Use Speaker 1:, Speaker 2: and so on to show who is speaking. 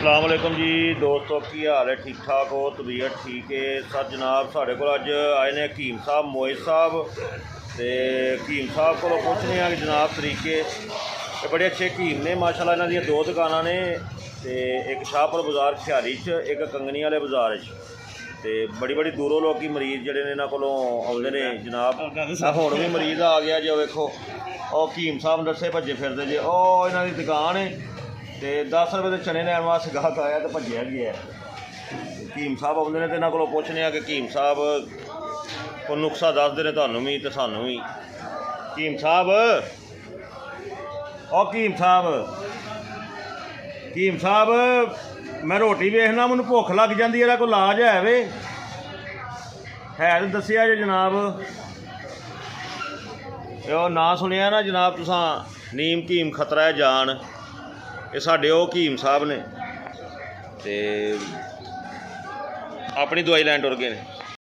Speaker 1: अस्सलाम वालेकुम जी दोस्तों, की हाल है? ठीक ठाक हो? तबीयत ठीक है? सर जनाब साढ़े को अज आए ने हकीम साहब मोइज साहब। तो हकीम साहब को पुछने कि जनाब तरीके बड़े अच्छे हकीम ने माशाल्लाह। इन्हां दियां दो दुकानां ने, तो एक शाहपुर बाज़ार खियारी च, एक कंगनी वाले बाज़ार च। तो बड़ी बड़ी दूरों लोग मरीज़ जोड़े ने इन्हां कोलों आउंदे ने जनाब। हुण भी मरीज़ आ गया जो वेखो, हकीम साहब दस्से भज्जे फिरदे जे। इन्हां दी दुकान है, तो 10 रुपये के चने लैन वास्ते गाहक आया तो भज्या गया। हकीम साहब आउंदे ने तो इन्हां कोलों पुछने कि हकीम साहब को नुस्खा दसदे ने तुहानूं भी तो सानूं भी। हकीम साहब, हकीम साहब, हकीम साहब मैं रोटी वेखना, मैनूं भुख लग जाती है, कोई इलाज है वे? है तो दस्सिया जे जनाब। यो ना सुनिया ना जनाब तुसां, नीम हकीम खतरा है जान। ये साडे वो हकीम साहब ने, ते अपनी दवाई लैन टुर गए ने।